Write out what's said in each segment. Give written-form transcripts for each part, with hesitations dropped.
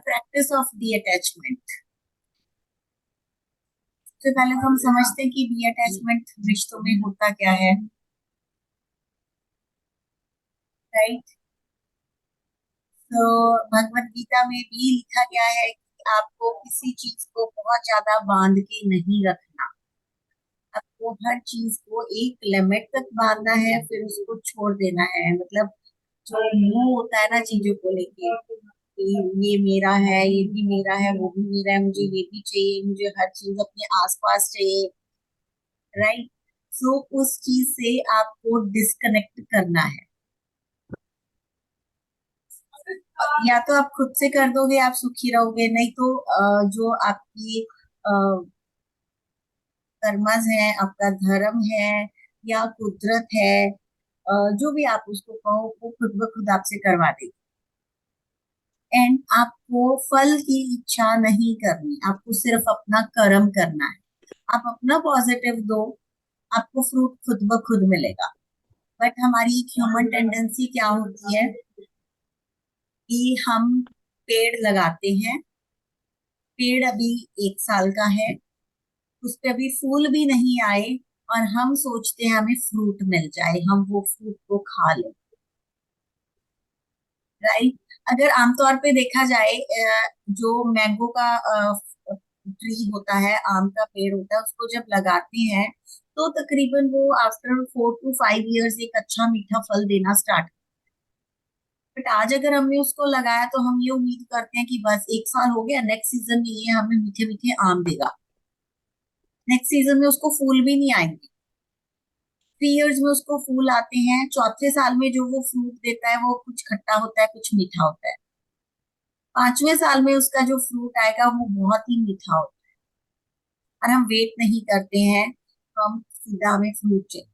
Practice of D attachment. सबसे पहले तो हम समझते हैं कि डी अटैचमेंट रिश्तों में होता क्या है, राइट। तो भगवत गीता में भी लिखा गया है कि आपको किसी चीज को बहुत ज्यादा बांध के नहीं रखना। आपको हर चीज को एक लिमिट तक बांधना है, फिर उसको छोड़ देना है। मतलब जो मोह होता है ना चीजों को लेके, कि ये मेरा है, ये भी मेरा है, वो भी मेरा है, मुझे ये भी चाहिए, मुझे हर चीज अपने आसपास चाहिए, राइट। सो उस चीज से आपको डिस्कनेक्ट करना है। या तो आप खुद से कर दोगे, आप सुखी रहोगे, नहीं तो जो आपकी कर्मज है, आपका धर्म है या कुदरत है, जो भी आप उसको कहो, वो खुद ब खुद आपसे करवा देगी। एंड आपको फल की इच्छा नहीं करनी, आपको सिर्फ अपना कर्म करना है। आप अपना पॉजिटिव दो, आपको फ्रूट खुद ब खुद मिलेगा। बट हमारी एक ह्यूमन टेंडेंसी क्या होती है कि हम पेड़ लगाते हैं, पेड़ अभी 1 साल का है, उस पे अभी फूल भी नहीं आए, और हम सोचते हैं हमें फ्रूट मिल जाए, हम वो फ्रूट को खा लें, राइट। अगर आमतौर पे देखा जाए, जो मैंगो का ट्री होता है, आम का पेड़ होता है, उसको जब लगाते हैं तो तकरीबन वो आफ्टर 4 to 5 years एक अच्छा मीठा फल देना स्टार्ट। बट आज अगर हमने उसको लगाया तो हम ये उम्मीद करते हैं कि बस 1 साल हो गया, नेक्स्ट सीजन में ये हमें मीठे मीठे आम देगा। नेक्स्ट सीजन में उसको फूल भी नहीं आएंगे। 3 years में उसको फूल आते हैं, चौथे साल में जो वो फ्रूट देता है वो कुछ खट्टा होता है, कुछ मीठा होता है। 5वें साल में उसका जो फ्रूट आएगा वो बहुत ही मीठा होता है, और हम वेट नहीं करते हैं, हम सीधा हमें फ्रूट चाहिए।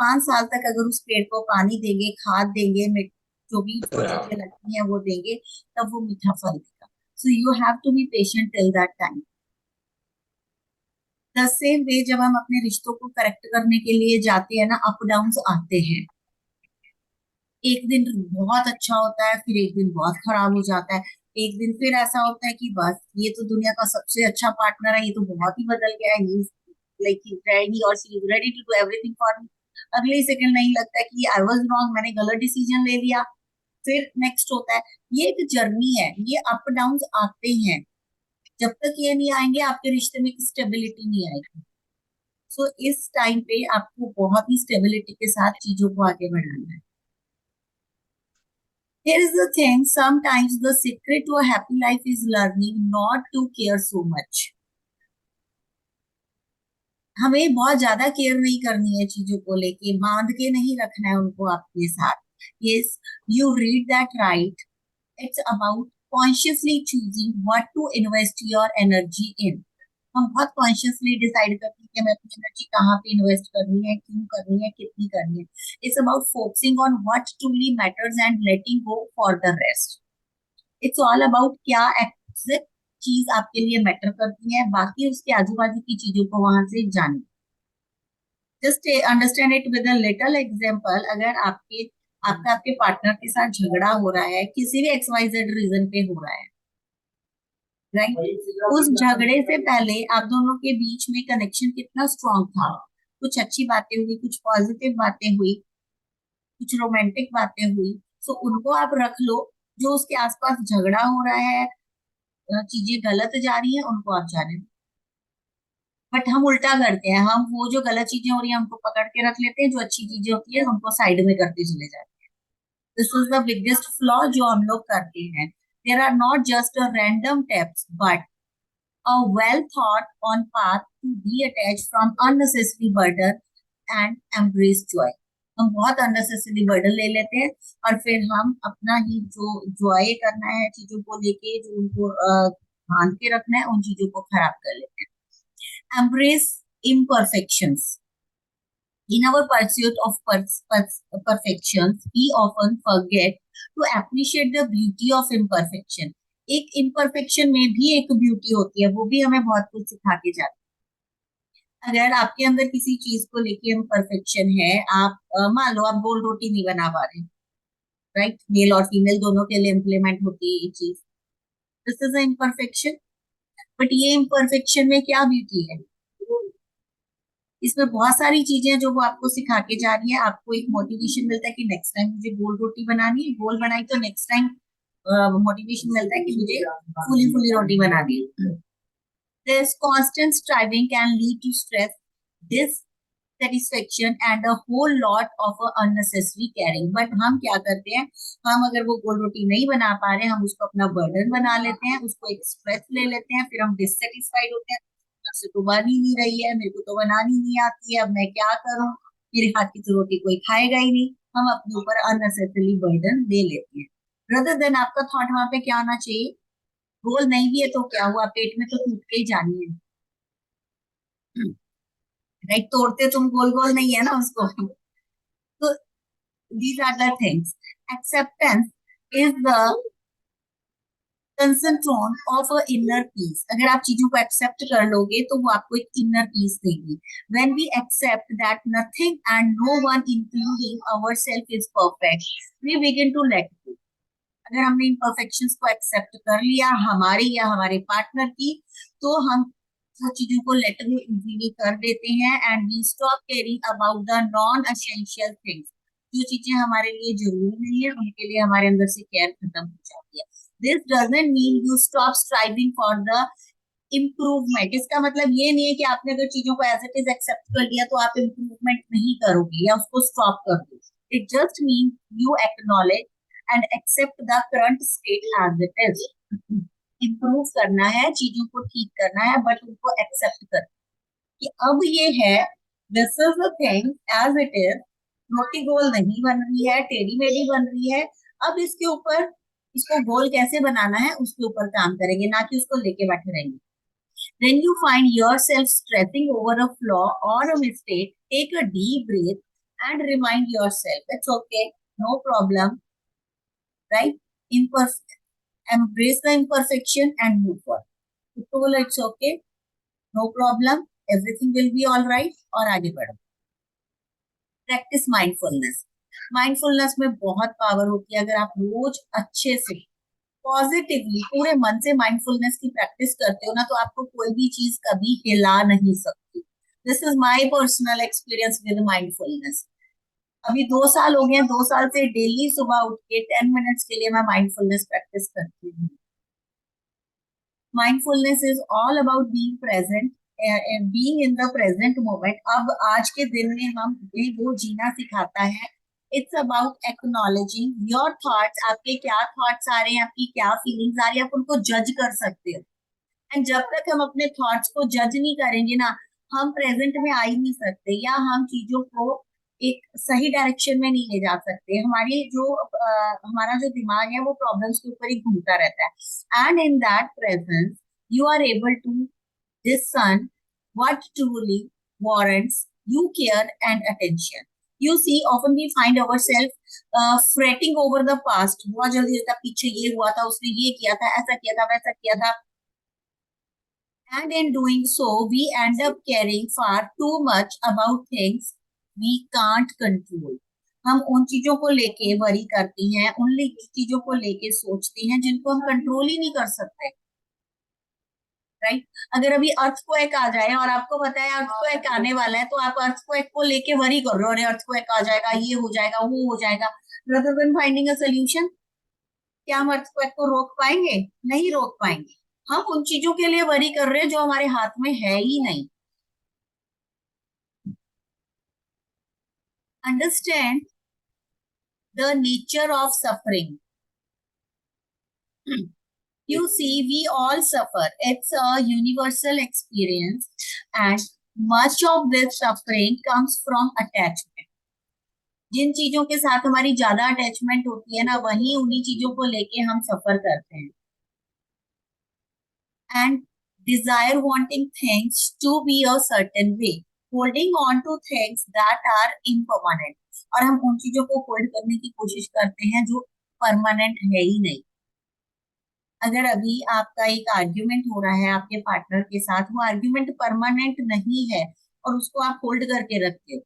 5 साल तक अगर उस पेड़ को पानी देंगे, खाद देंगे, जो भी उसको चीजें लगती हैं वो देंगे, तब वो मीठा फल देगा। So you have to be patient till that time. The same way जब हम अपने रिश्तों को करेक्ट करने के लिए जाते हैं ना, अप डाउन्स आते हैं। एक दिन बहुत अच्छा होता है, फिर एक दिन बहुत खराब हो जाता है। एक दिन फिर ऐसा होता है कि बस ये तो दुनिया का सबसे अच्छा पार्टनर है, ये तो बहुत ही बदल गया है, ही लाइक ही रेडी और she is ready to do everything for me. अगले ही सेकंड नहीं लगता है कि आई वाज रॉन्ग, मैंने गलत डिसीजन ले लिया। फिर नेक्स्ट होता है। ये एक जर्नी है, ये अप डाउन आते हैं। जब तक ये नहीं आएंगे आपके रिश्ते में स्टेबिलिटी नहीं आएगी। सो इस टाइम पे आपको बहुत ही स्टेबिलिटी के साथ चीजों को आगे बढ़ाना है। Here is the thing, sometimes the secret to a happy life is learning not to care so much. हमें बहुत ज्यादा केयर नहीं करनी है चीजों को लेके, बांध के नहीं रखना है उनको अपने साथ। Yes, you read that right. It's about consciously choosing what to invest your energy in. हम बहुत कॉन्शियसली डिसाइड करते हैं कि हमें अपनी एनर्जी कहाँ पे इन्वेस्ट करनी है, क्यों करनी है, कितनी करनी है। It's about focusing on what truly matters and letting go for the rest. It's all about क्या एग्जैक्ट चीज आपके लिए मैटर करती है, बाकी उसके आजू बाजू की चीजों को वहां से जानिए। Just understand it with a little example. अगर आपका आपके पार्टनर के साथ झगड़ा हो रहा है, किसी भी XYZ रीजन पे हो रहा है, राइट, उस झगड़े से पहले आप दोनों के बीच में कनेक्शन कितना स्ट्रांग था। कुछ अच्छी बातें हुई, कुछ पॉजिटिव बातें हुई, कुछ रोमांटिक बातें हुई। सो उनको आप रख लो। जो उसके आसपास झगड़ा हो रहा है, चीजें गलत जा रही हैं, उनको आप जाने दो। बट हम उल्टा करते हैं, हम वो जो गलत चीजें हो रही हैं उनको पकड़ के रख लेते हैं, जो अच्छी चीजें होती है उनको साइड में करते चले जाते हैं। This is the biggest flaw जो हम लोग करते हैं। There are not just a random steps, but a well thought on path to detach from unnecessary burden and embrace joy। हम बहुत अननेसेसरी बर्डन ले लेते हैं, और फिर हम अपना ही जो जॉय करना है चीजों को लेके, जो उनको बांध के रखना है, उन चीजों को खराब कर लेते हैं। Embrace imperfections। In our pursuit of perfection, we often forget to appreciate the beauty of imperfection। एक imperfection में भी एक ब्यूटी होती है, वो भी हमें बहुत कुछ सिखा के जाती है। अगर आपके अंदर किसी चीज को लेके इम्परफेक्शन है, आप मान लो आप गोल रोटी नहीं बना पा रहे, राइट, मेल और फीमेल दोनों के लिए इम्प्लीमेंट होती है ये चीज। This is a imperfection. But ये इम्परफेक्शन में क्या ब्यूटी है, इसमें बहुत सारी चीजें हैं जो वो आपको सिखा के जा रही है। आपको एक मोटिवेशन मिलता है कि नेक्स्ट टाइम मुझे गोल रोटी बनानी है, गोल बनाई तो नेक्स्ट टाइम मोटिवेशन मिलता है कि मुझे फूली फूली रोटी बनानी है। This constant striving can lead to stress, dissatisfaction and a whole lot of unnecessary caring. But हम क्या करते हैं, हम अगर वो गोल रोटी नहीं बना पा रहे हैं, हम उसको अपना बर्डन बना लेते हैं, उसको एक स्ट्रेस ले लेते हैं, फिर हम डिससेटिस्फाइड होते हैं, से तो बन ही नहीं रही है, मेरे को तो बनानी नहीं आती है, अब मैं क्या करूं, मेरे हाथ की तो रोटी कोई खाएगा ही नहीं। हम अपने ऊपर अननेसेसरी बर्डन ले लेते हैं। रदर देन आपका थॉट वहां पे क्या होना चाहिए, गोल नहीं भी है तो क्या हुआ, पेट में तो टूट के ही जानी है, राइट? तोड़ते तुम गोल गोल नहीं है ना उसको। तो these are the things. Acceptance is the concentration of a inner peace. अगर आप चीजों को एक्सेप्ट कर लोगे तो वो आपको एक इनर पीस देगी। When we accept that nothing and no one including our self is perfect, we begin to let go. अगर हमने इम्परफेक्शंस को एक्सेप्ट कर लिया हमारी या हमारे पार्टनर की, तो हम वो चीजों को लेट गो इजीली कर देते हैं and we stop caring about the non essential things. जो चीजें हमारे लिए जरूरी नहीं है उनके लिए हमारे अंदर से केयर खत्म हो जाती है। This doesn't mean you stop striving for the improvement. इसका मतलब ये नहीं है कि आपने अगर चीजों को एज इट इज एक्सेप्ट कर लिया तो आप इम्प्रूवमेंट नहीं करोगे या उसको स्टॉप कर दो। It just mean you acknowledge and accept the current state as it is. Improve करना है, चीजों को ठीक करना है, बट उनको एक्सेप्ट कर कि अब ये है, this is the thing as it is. रोटी गोल नहीं बन रही है, टेढ़ी मेढ़ी बन रही है। अब इसके ऊपर, इसको गोल कैसे बनाना है उसके ऊपर काम करेंगे, ना कि उसको लेके बैठे रहेंगे। When you find yourself stressing over a flaw or a mistake, take a deep breath and remind yourself it's okay, no problem, right? Imperfect, embrace the imperfection and move on. तो बोलो it's okay, no problem, everything will be all right, और आगे बढ़ो। Practice mindfulness. Mindfulness में बहुत power होती है। अगर आप रोज अच्छे से पॉजिटिवली पूरे मन से माइंडफुलनेस की प्रैक्टिस करते हो ना, तो आपको कोई भी चीज कभी हिला नहीं सकती। This is my personal experience with mindfulness. अभी 2 साल हो गए हैं, 2 साल से डेली सुबह उठ के 10 मिनट्स के लिए मैं माइंडफुलनेस प्रैक्टिस करती हूँ। Mindfulness is all about being present, being in the present moment. अब आज के दिन में हम वो जीना सिखाता है। It's about acknowledging your thoughts. आपके क्या थॉट्स आ रहे हैं, आपकी क्या फीलिंग्स आ रही है, आप उनको जज कर सकते हो। एंड जब तक हम अपने थॉट्स को जज नहीं करेंगे ना, हम प्रेजेंट में आ ही नहीं सकते, या हम चीजों को एक सही डायरेक्शन में नहीं ले जा सकते। हमारी जो हमारा जो दिमाग है वो प्रॉब्लम्स के ऊपर ही घूमता रहता है। And in that presence you are able to discern what truly warrants you care and attention. You see, often we find ourselves fretting over the past. बहुत जल्दी होता, पीछे ये हुआ था, उसने ये किया था, ऐसा किया था, वैसा किया था, and in doing so, we end up caring far too much about things we can't control. हम उन चीजों को लेके वरी करते हैं, उन चीजों को लेके सोचते हैं जिनको हम कंट्रोल ही नहीं कर सकते, राइट? अगर अभी अर्थक्वेक आ जाए और आपको पता है अर्थक्वेक आने वाला है, तो आप अर्थक्वेक को लेके वरी कर रहे हो, अरे अर्थक्वेक आ जाएगा, ये हो जाएगा, वो हो जाएगा, rather than finding a solution। क्या हम अर्थक्वेक को रोक पाएंगे? नहीं रोक पाएंगे। हम उन चीजों के लिए वरी कर रहे हैं जो हमारे हाथ में है ही नहीं। Understand the nature of suffering. You see, we all suffer. It's a universal experience, and much of this suffering comes from attachment. जिन चीजों के साथ हमारी ज्यादा अटैचमेंट होती है ना, वही उन्हीं चीजों को लेके हम सफर करते हैं। And desire wanting things to be a certain way, holding on to things that are impermanent। और हम उन चीजों को होल्ड करने की कोशिश करते हैं जो परमानेंट है ही नहीं। अगर अभी आपका एक आर्ग्यूमेंट हो रहा है आपके पार्टनर के साथ, वो आर्ग्यूमेंट परमानेंट नहीं है और उसको आप होल्ड करके रखते हो।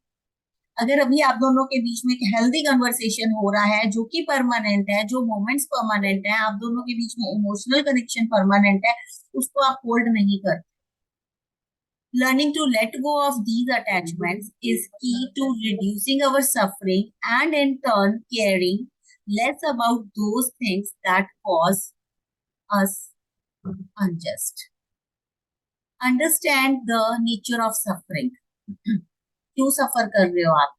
अगर अभी आप दोनों के बीच में एक हेल्दी कन्वर्सेशन हो रहा है जो कि परमानेंट है, जो मोमेंट्स परमानेंट है, आप दोनों के बीच में इमोशनल कनेक्शन परमानेंट है, उसको आप होल्ड नहीं करते. Learning to let go of these attachments is key to reducing our suffering and in turn caring less about those things that cause us unjust. Understand the nature of suffering. क्यों सफर कर रहे हो आप,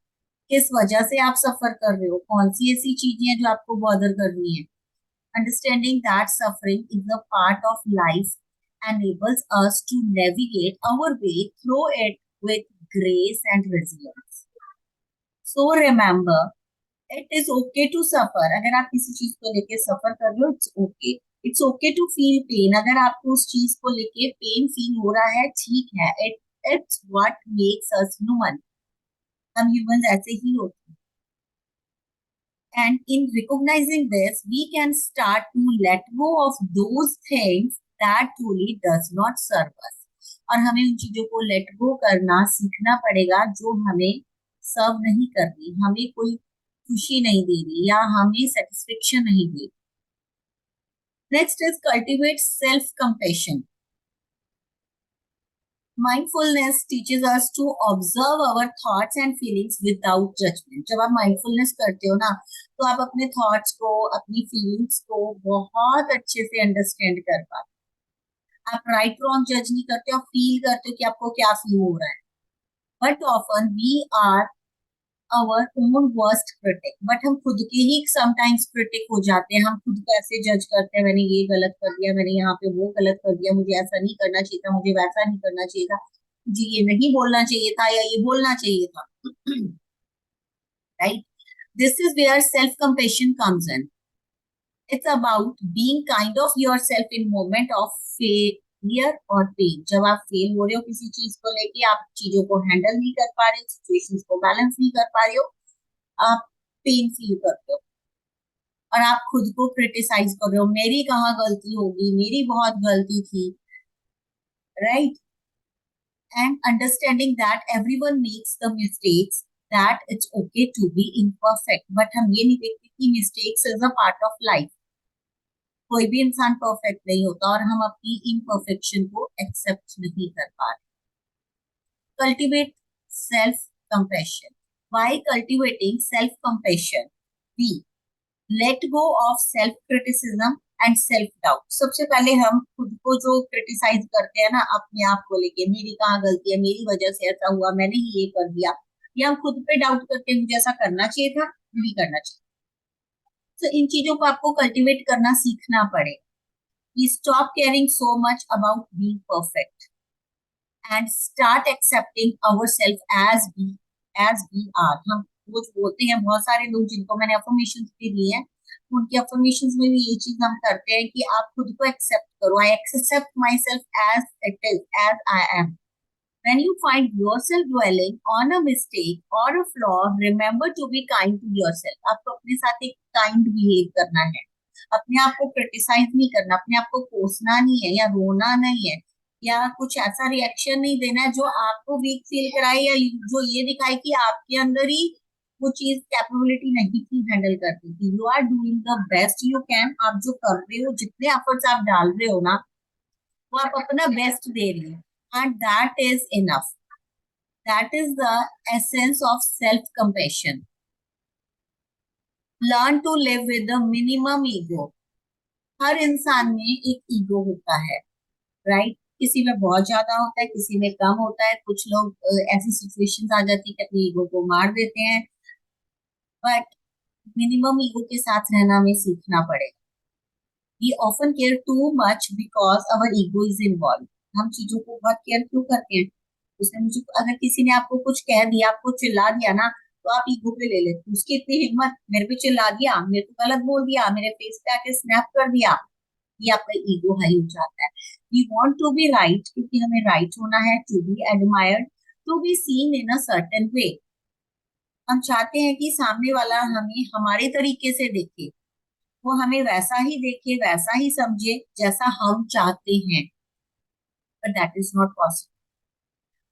किस वजह से आप सफर कर रहे हो, कौन सी ऐसी चीजें हैं जो आपको बॉदर कर रही हैं. Understanding that suffering is a part of life enables us to navigate our way through it with grace and resilience. So remember, it is okay to suffer. अगर आप किसी चीज को लेके सफर कर रहे हो, it's okay. It's okay to feel pain. अगर आपको उस चीज को लेके पेन फील हो रहा है, ठीक है. It's what makes us human. हम humans ऐसे ही होते हैं. And in recognizing this, we can start to let go of those things that truly does not serve us. और हमें उन चीजों को लेट गो करना सीखना पड़ेगा जो हमें सर्व नहीं कर रही, हमें कोई खुशी नहीं दे रही या हमें सेटिस्फेक्शन नहीं दे रही. Next is cultivate self compassion. Mindfulness teaches us to observe our thoughts and feelings without judgment. जब आप mindfulness करते हो ना, तो आप अपने thoughts को, अपनी feelings को बहुत अच्छे से understand कर पाते हो. आप right wrong judge नहीं करते हो, feel करते हो कि आपको क्या feel हो रहा है. But often we are our own worst critic. But हम खुद के ही sometimes critic हो जाते हैं. हम खुद को ऐसे जज करते हैं, मैंने ये गलत कर दिया, मैंने यहाँ पे वो गलत कर दिया, मुझे ऐसा नहीं करना चाहिए था, मुझे वैसा नहीं करना चाहिए था, जी ये नहीं बोलना चाहिए था या ये बोलना चाहिए था. Right? This is where self-compassion comes in. It's about being kind of yourself in moment of failure और pain. जब आप फेल हो रहे हो किसी चीज को लेके, आप चीजों को हैंडल नहीं कर पा रहे हो, सिचुएशंस को बैलेंस नहीं कर पा रहे हो, आप पेन फील करते हो और आप खुद को क्रिटिसाइज कर रहे हो, मेरी कहाँ गलती होगी, मेरी बहुत गलती थी. Right. And understanding that everyone makes the mistakes, that it's okay to be imperfect. But हम ये नहीं देखते कि mistakes is a part of life. कोई भी इंसान परफेक्ट नहीं होता और हम अपनी इम्परफेक्शन को एक्सेप्ट नहीं कर पा रहे. Cultivate self compassion. By cultivating self-compassion, we let go of self-criticism and self-doubt. सबसे पहले हम खुद को जो क्रिटिसाइज करते हैं ना अपने आप को लेके, मेरी कहाँ गलती है, मेरी वजह से ऐसा हुआ, मैंने ही ये कर दिया, या हम खुद पे डाउट करते हैं, मुझे ऐसा करना चाहिए था, नहीं करना चाहिए. तो इन चीजों को आपको कल्टिवेट करना सीखना पड़ेगा. We stop caring so much about being perfect and start accepting ourselves as we are. हम कुछ बोलते हैं, बहुत सारे लोग जिनको मैंने अफर्मेशंस भी दी हैं, उनकी अफर्मेशंस में भी ये चीज हम करते हैं कि आप खुद को एक्सेप्ट करो. I accept my self as it is, as I am. When you find yourself dwelling on a mistake or a flaw, remember to be kind to yourself. आपको अपने साथ एक kind behave करना है. अपने आप को क्रिटिसाइज नहीं करना, अपने आप को कोसना नहीं है या रोना नहीं है या कुछ ऐसा रिएक्शन नहीं देना है जो आपको वीक फील कराए या जो ये दिखाए कि आपके अंदर ही वो चीज कैपेबिलिटी नहीं थी हैंडल करती थी. You are doing the best you can. आप जो कर रहे हो, जितने एफर्ट्स आप डाल रहे हो ना, वो आप अपना बेस्ट दे रहे हो. And that is enough. That is the essence of self-compassion. Learn to live with the minimum ego. हर इंसान में एक ईगो होता है, राइट? किसी में बहुत ज्यादा होता है, किसी में कम होता है. कुछ लोग ऐसी सिचुएशंस आ जाती है कि अपनी ईगो को मार देते हैं. बट मिनिमम ईगो के साथ रहना हमें सीखना पड़ेगा. We often care too much because our ego is involved. हम चीजों को बहुत केयर क्यों करते हैं? उसने मुझे, अगर किसी ने आपको कुछ कह दिया, आपको चिल्ला दिया ना, तो आप ईगो पे ले लेते. उसकी इतनी हिम्मत, मेरे पे चिल्ला दिया, मेरे को गलत बोल दिया, मेरे फेस पे आके स्नैप कर दिया, ये आपका ईगो हाई हो जाता है. We want to be right, क्योंकि हमें राइट होना है, to be admired, to be seen in a certain way. हम चाहते हैं कि सामने वाला हमें हमारे तरीके से देखे, वो हमें वैसा ही देखे, वैसा ही समझे जैसा हम चाहते हैं. But that is not possible.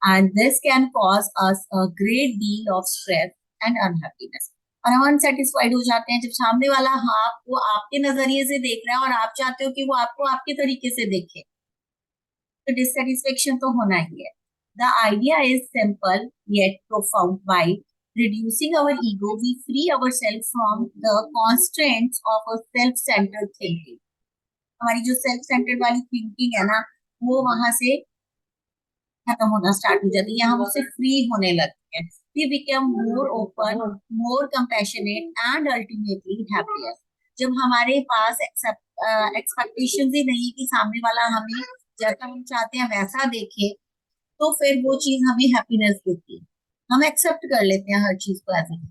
And this can cause us a great deal of stress and unhappiness. और हम अनसेटिस्फाइड हो जाते हैं जब सामने वाला हाँ आपको आपके नजरिए से देख रहा है और आप चाहते हो कि वो आपको आपके तरीके से देखे, तो डिससेटिस्फेक्शन तो होना ही है। The idea is simple yet profound. By reducing our ego, we free ourselves from the constraints of a self-centered thinking. हमारी जो सेल्फ सेंटर्ड वाली थिंकिंग है ना, वो वहां से खत्म होना स्टार्ट हो जाती है, हम उससे फ्री होने लगते हैं। we become more open, more compassionate and ultimately happier। जब हमारे पास एक्सपेक्टेशंस ही नहीं कि सामने वाला हमें जैसा हम चाहते हैं वैसा देखे, तो फिर वो चीज हमें हैप्पीनेस देती है, हम एक्सेप्ट कर लेते हैं हर चीज को एज इट इज।